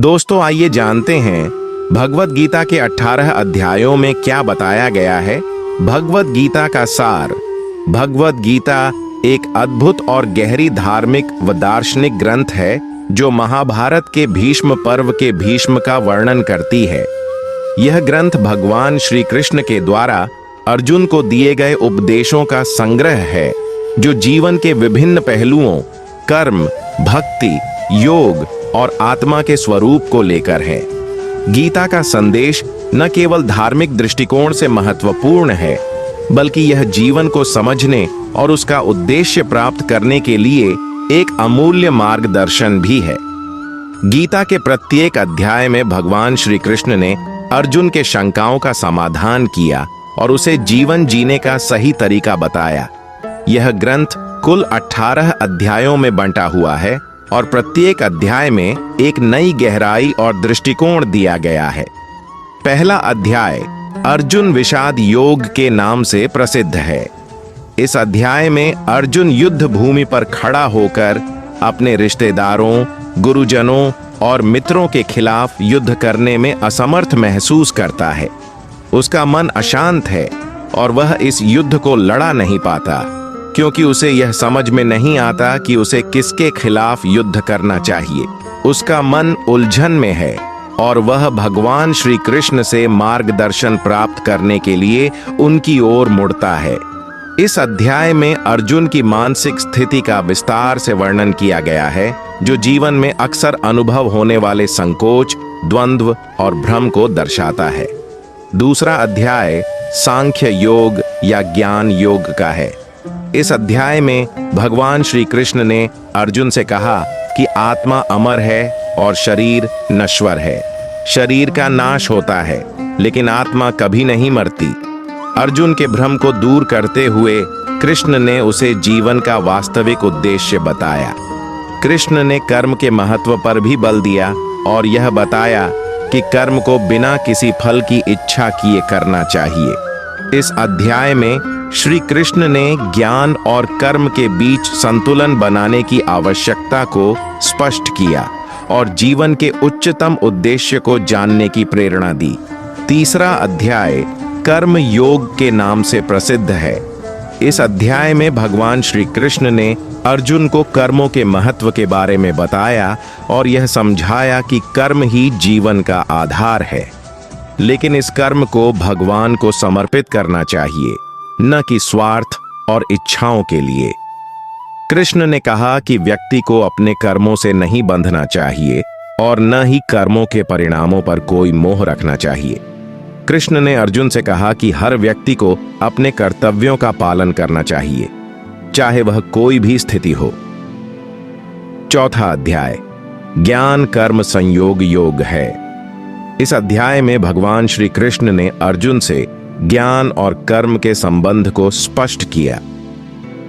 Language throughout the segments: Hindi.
दोस्तों, आइए जानते हैं भगवत गीता के 18 अध्यायों में क्या बताया गया है। भगवत गीता का सार। भगवत गीता एक अद्भुत और गहरी धार्मिक व दार्शनिक ग्रंथ है जो महाभारत के भीष्म पर्व के भीष्म का वर्णन करती है। यह ग्रंथ भगवान श्री कृष्ण के द्वारा अर्जुन को दिए गए उपदेशों का संग्रह है जो जीवन के विभिन्न पहलुओं, कर्म, भक्ति, योग और आत्मा के स्वरूप को लेकर है। गीता का संदेश न केवल धार्मिक दृष्टिकोण से महत्वपूर्ण है, बल्कि यह जीवन को समझने और उसका उद्देश्य प्राप्त करने के लिए एक अमूल्य मार्गदर्शन भी है। गीता के प्रत्येक अध्याय में भगवान श्री कृष्ण ने अर्जुन के शंकाओं का समाधान किया और उसे जीवन जीने का सही तरीका बताया। यह ग्रंथ कुल 18 अध्यायों में बंटा हुआ है और प्रत्येक अध्याय में एक नई गहराई और दृष्टिकोण दिया गया है। पहला अध्याय अर्जुन विषाद योग के नाम से प्रसिद्ध है। इस अध्याय में अर्जुन युद्ध भूमि पर खड़ा होकर अपने रिश्तेदारों, गुरुजनों और मित्रों के खिलाफ युद्ध करने में असमर्थ महसूस करता है। उसका मन अशांत है और वह इस युद्ध को लड़ा नहीं पाता, क्योंकि उसे यह समझ में नहीं आता कि उसे किसके खिलाफ युद्ध करना चाहिए। उसका मन उलझन में है और वह भगवान श्री कृष्ण से मार्गदर्शन प्राप्त करने के लिए उनकी ओर मुड़ता है। इस अध्याय में अर्जुन की मानसिक स्थिति का विस्तार से वर्णन किया गया है, जो जीवन में अक्सर अनुभव होने वाले संकोच, द्वंद्व और भ्रम को दर्शाता है। दूसरा अध्याय सांख्य योग या ज्ञान योग का है। इस अध्याय में भगवान श्री कृष्ण ने अर्जुन से कहा कि आत्मा अमर है और शरीर नश्वर है। शरीर का नाश होता है, लेकिन आत्मा कभी नहीं मरती। अर्जुन के भ्रम को दूर करते हुए कृष्ण ने उसे जीवन का वास्तविक उद्देश्य बताया। कृष्ण ने कर्म के महत्व पर भी बल दिया और यह बताया कि कर्म को बिना किसी फल की इच्छा किए करना चाहिए। इस अध्याय में श्री कृष्ण ने ज्ञान और कर्म के बीच संतुलन बनाने की आवश्यकता को स्पष्ट किया और जीवन के उच्चतम उद्देश्य को जानने की प्रेरणा दी। तीसरा अध्याय कर्म योग के नाम से प्रसिद्ध है। इस अध्याय में भगवान श्री कृष्ण ने अर्जुन को कर्मों के महत्व के बारे में बताया और यह समझाया कि कर्म ही जीवन का आधार है, लेकिन इस कर्म को भगवान को समर्पित करना चाहिए, न कि स्वार्थ और इच्छाओं के लिए। कृष्ण ने कहा कि व्यक्ति को अपने कर्मों से नहीं बंधना चाहिए और न ही कर्मों के परिणामों पर कोई मोह रखना चाहिए। कृष्ण ने अर्जुन से कहा कि हर व्यक्ति को अपने कर्तव्यों का पालन करना चाहिए, चाहे वह कोई भी स्थिति हो। चौथा अध्याय ज्ञान कर्म संयोग योग है। इस अध्याय में भगवान श्री कृष्ण ने अर्जुन से ज्ञान और कर्म के संबंध को स्पष्ट किया।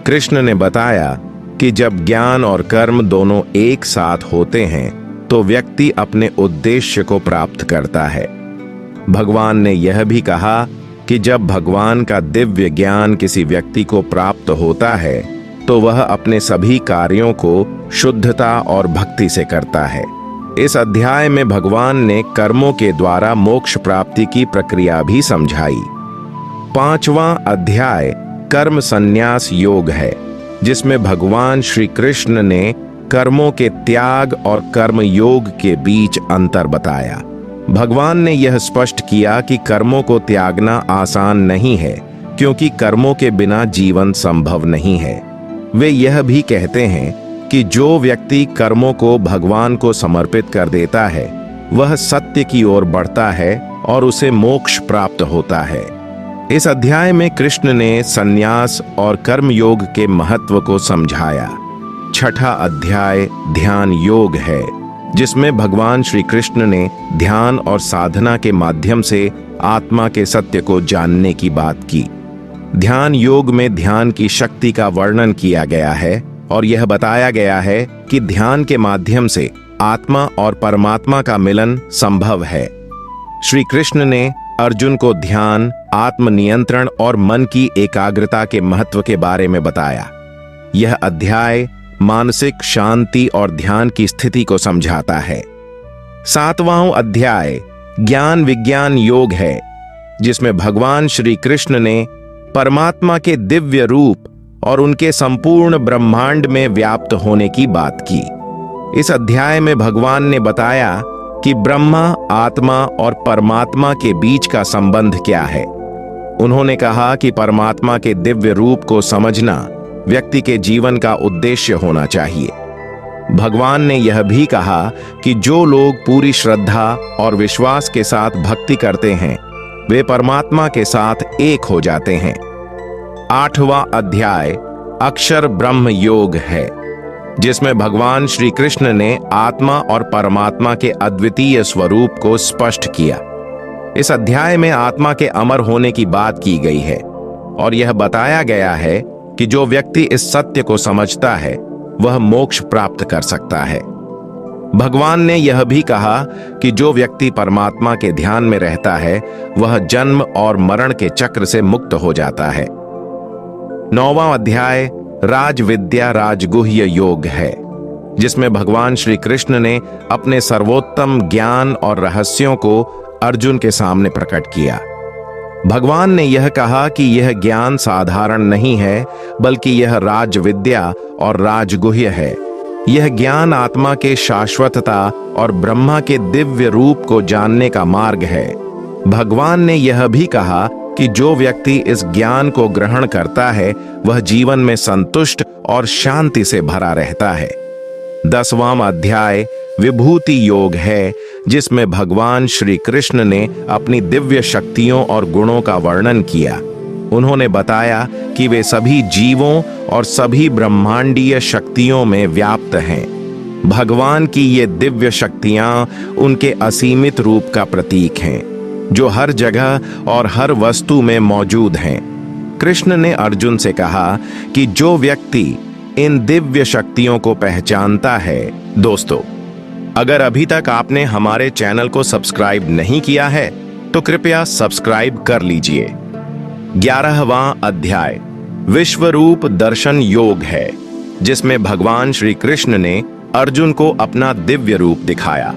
कृष्ण ने बताया कि जब ज्ञान और कर्म दोनों एक साथ होते हैं तो व्यक्ति अपने उद्देश्य को प्राप्त करता है। भगवान ने यह भी कहा कि जब भगवान का दिव्य ज्ञान किसी व्यक्ति को प्राप्त होता है तो वह अपने सभी कार्यों को शुद्धता और भक्ति से करता है। इस अध्याय में भगवान ने कर्मों के द्वारा मोक्ष प्राप्ति की प्रक्रिया भी समझाई। पांचवां अध्याय कर्म संन्यास योग है, जिसमें भगवान श्री कृष्ण ने कर्मों के त्याग और कर्म योग के बीच अंतर बताया। भगवान ने यह स्पष्ट किया कि कर्मों को त्यागना आसान नहीं है, क्योंकि कर्मों के बिना जीवन संभव नहीं है। वे यह भी कहते हैं कि जो व्यक्ति कर्मों को भगवान को समर्पित कर देता है वह सत्य की ओर बढ़ता है और उसे मोक्ष प्राप्त होता है। इस अध्याय में कृष्ण ने संन्यास और कर्म योग के महत्व को समझाया। छठा अध्याय ध्यान योग है, जिसमें भगवान श्री कृष्ण ने ध्यान और साधना के माध्यम से आत्मा के सत्य को जानने की बात की। ध्यान योग में ध्यान की शक्ति का वर्णन किया गया है और यह बताया गया है कि ध्यान के माध्यम से आत्मा और परमात्मा का मिलन संभव है। श्री कृष्ण ने अर्जुन को ध्यान, आत्मनियंत्रण और मन की एकाग्रता के महत्व के बारे में बताया। यह अध्याय मानसिक शांति और ध्यान की स्थिति को समझाता है। 7वां अध्याय ज्ञान विज्ञान योग है, जिसमें भगवान श्री कृष्ण ने परमात्मा के दिव्य रूप और उनके संपूर्ण ब्रह्मांड में व्याप्त होने की बात की। इस अध्याय में भगवान ने बताया कि ब्रह्मा, आत्मा और परमात्मा के बीच का संबंध क्या है। उन्होंने कहा कि परमात्मा के दिव्य रूप को समझना व्यक्ति के जीवन का उद्देश्य होना चाहिए। भगवान ने यह भी कहा कि जो लोग पूरी श्रद्धा और विश्वास के साथ भक्ति करते हैं वे परमात्मा के साथ एक हो जाते हैं। 8वां अध्याय अक्षर ब्रह्म योग है, जिसमें भगवान श्री कृष्ण ने आत्मा और परमात्मा के अद्वितीय स्वरूप को स्पष्ट किया। इस अध्याय में आत्मा के अमर होने की बात की गई है और यह बताया गया है कि जो व्यक्ति इस सत्य को समझता है वह मोक्ष प्राप्त कर सकता है। भगवान ने यह भी कहा कि जो व्यक्ति परमात्मा के ध्यान में रहता है वह जन्म और मरण के चक्र से मुक्त हो जाता है। 9वां अध्याय राज विद्या राजगुह्य योग है, जिसमें भगवान श्री कृष्ण ने अपने सर्वोत्तम ज्ञान और रहस्यों को अर्जुन के सामने प्रकट किया। भगवान ने यह कहा कि यह ज्ञान साधारण नहीं है, बल्कि यह राज विद्या और राजगुह्य है। यह ज्ञान आत्मा के शाश्वतता और ब्रह्मा के दिव्य रूप को जानने का मार्ग है। भगवान ने यह भी कहा कि जो व्यक्ति इस ज्ञान को ग्रहण करता है वह जीवन में संतुष्ट और शांति से भरा रहता है। 10वां अध्याय विभूति योग है, जिसमें भगवान श्री कृष्ण ने अपनी दिव्य शक्तियों और गुणों का वर्णन किया। उन्होंने बताया कि वे सभी जीवों और सभी ब्रह्मांडीय शक्तियों में व्याप्त हैं। भगवान की ये दिव्य शक्तियां उनके असीमित रूप का प्रतीक हैं, जो हर जगह और हर वस्तु में मौजूद हैं। कृष्ण ने अर्जुन से कहा कि जो व्यक्ति इन दिव्य शक्तियों को पहचानता है। दोस्तों, अगर अभी तक आपने हमारे चैनल को सब्सक्राइब नहीं किया है तो कृपया सब्सक्राइब कर लीजिए। 11वां अध्याय विश्वरूप दर्शन योग है, जिसमें भगवान श्री कृष्ण ने अर्जुन को अपना दिव्य रूप दिखाया।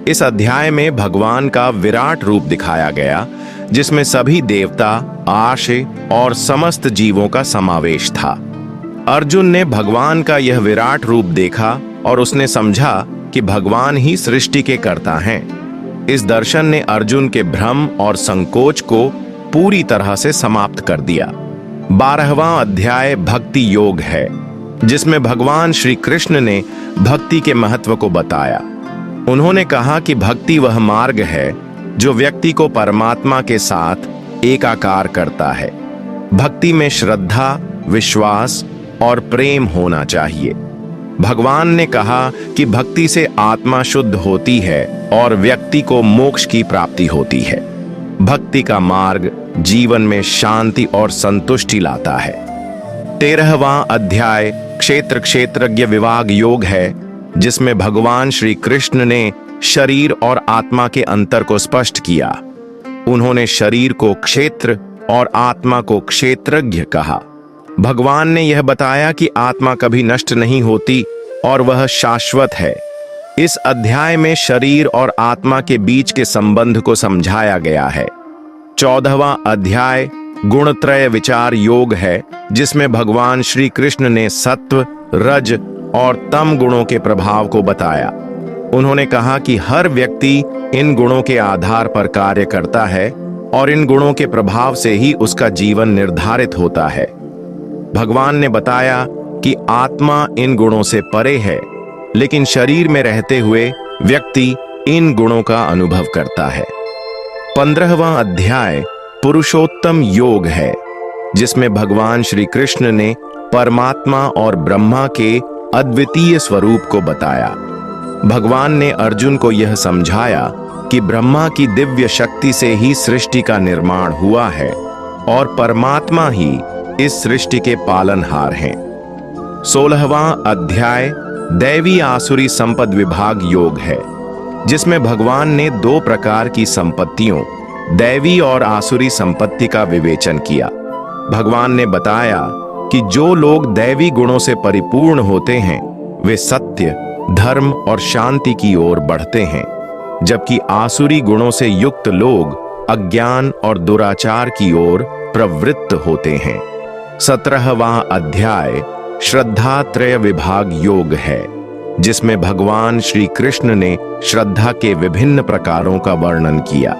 इस अध्याय में भगवान का विराट रूप दिखाया गया, जिसमें सभी देवता, आशे और समस्त जीवों का समावेश था। अर्जुन ने भगवान का यह विराट रूप देखा और उसने समझा कि भगवान ही सृष्टि के कर्ता हैं। इस दर्शन ने अर्जुन के भ्रम और संकोच को पूरी तरह से समाप्त कर दिया। 12वां अध्याय भक्ति योग है, जिसमें भगवान श्री कृष्ण ने भक्ति के महत्व को बताया। उन्होंने कहा कि भक्ति वह मार्ग है जो व्यक्ति को परमात्मा के साथ एकाकार करता है। भक्ति में श्रद्धा, विश्वास और प्रेम होना चाहिए। भगवान ने कहा कि भक्ति से आत्मा शुद्ध होती है और व्यक्ति को मोक्ष की प्राप्ति होती है। भक्ति का मार्ग जीवन में शांति और संतुष्टि लाता है। 13वां अध्याय क्षेत्र क्षेत्रज्ञ विभाग योग है, जिसमें भगवान श्री कृष्ण ने शरीर और आत्मा के अंतर को स्पष्ट किया। उन्होंने शरीर को क्षेत्र और आत्मा को क्षेत्रज्ञ कहा। भगवान ने यह बताया कि आत्मा कभी नष्ट नहीं होती और वह शाश्वत है। इस अध्याय में शरीर और आत्मा के बीच के संबंध को समझाया गया है। 14वां अध्याय गुणत्रय विचार योग है, जिसमें भगवान श्री कृष्ण ने सत्व, रज और तम गुणों के प्रभाव को बताया। उन्होंने कहा कि हर व्यक्ति इन गुणों के आधार पर कार्य करता है और इन गुणों के प्रभाव से ही उसका जीवन निर्धारित होता है। भगवान ने बताया कि आत्मा इन गुणों से परे है, लेकिन शरीर में रहते हुए व्यक्ति इन गुणों का अनुभव करता है। 15वां अध्याय पुरुषोत्तम योग है, जिसमें भगवान श्री कृष्ण ने परमात्मा और ब्रह्मा के अद्वितीय स्वरूप को बताया। भगवान ने अर्जुन को यह समझाया कि ब्रह्मा की दिव्य शक्ति से ही सृष्टि का निर्माण हुआ है और परमात्मा ही इस सृष्टि के पालनहार हैं। 16वां अध्याय दैवी आसुरी संपद विभाग योग है, जिसमें भगवान ने 2 प्रकार की संपत्तियों, दैवी और आसुरी संपत्ति का विवेचन किया। भगवान ने बताया कि जो लोग दैवी गुणों से परिपूर्ण होते हैं वे सत्य, धर्म और शांति की ओर बढ़ते हैं, जबकि आसुरी गुणों से युक्त लोग अज्ञान और दुराचार की ओर प्रवृत्त होते हैं। 17वां अध्याय श्रद्धा त्रय विभाग योग है, जिसमें भगवान श्री कृष्ण ने श्रद्धा के विभिन्न प्रकारों का वर्णन किया।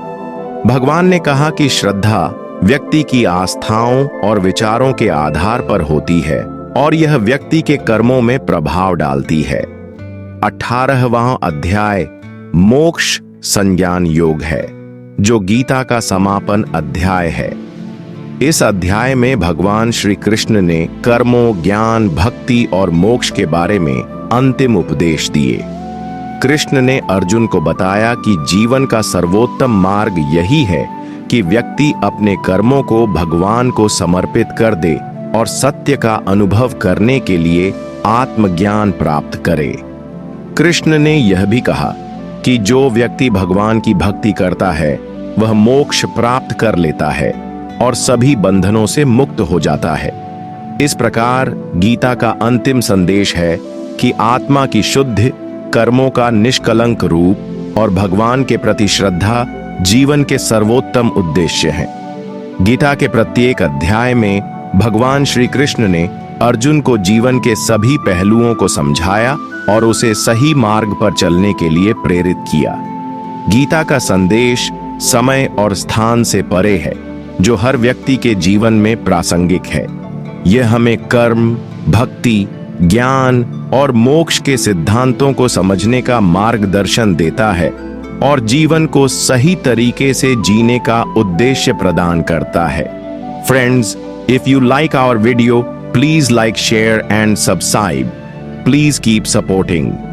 भगवान ने कहा कि श्रद्धा व्यक्ति की आस्थाओं और विचारों के आधार पर होती है और यह व्यक्ति के कर्मों में प्रभाव डालती है। 18वां अध्याय मोक्ष संज्ञान योग है, जो गीता का समापन अध्याय है। इस अध्याय में भगवान श्री कृष्ण ने कर्मों, ज्ञान, भक्ति और मोक्ष के बारे में अंतिम उपदेश दिए। कृष्ण ने अर्जुन को बताया कि जीवन का सर्वोत्तम मार्ग यही है कि व्यक्ति अपने कर्मों को भगवान को समर्पित कर दे और सत्य का अनुभव करने के लिए आत्मज्ञान प्राप्त करे। कृष्ण ने यह भी कहा कि जो व्यक्ति भगवान की भक्ति करता है वह मोक्ष प्राप्त कर लेता है और सभी बंधनों से मुक्त हो जाता है। इस प्रकार गीता का अंतिम संदेश है कि आत्मा की शुद्धि, कर्मों का निष्कलंक रूप और भगवान के प्रति श्रद्धा जीवन के सर्वोत्तम उद्देश्य हैं। गीता के प्रत्येक अध्याय में भगवान श्री कृष्ण ने अर्जुन को जीवन के सभी पहलुओं को समझाया और उसे सही मार्ग पर चलने के लिए प्रेरित किया। गीता का संदेश समय और स्थान से परे है, जो हर व्यक्ति के जीवन में प्रासंगिक है। यह हमें कर्म, भक्ति, ज्ञान और मोक्ष के सिद्धांतों को समझने का मार्गदर्शन देता है और जीवन को सही तरीके से जीने का उद्देश्य प्रदान करता है। Friends, if you like our video, please like, share and subscribe. Please keep supporting.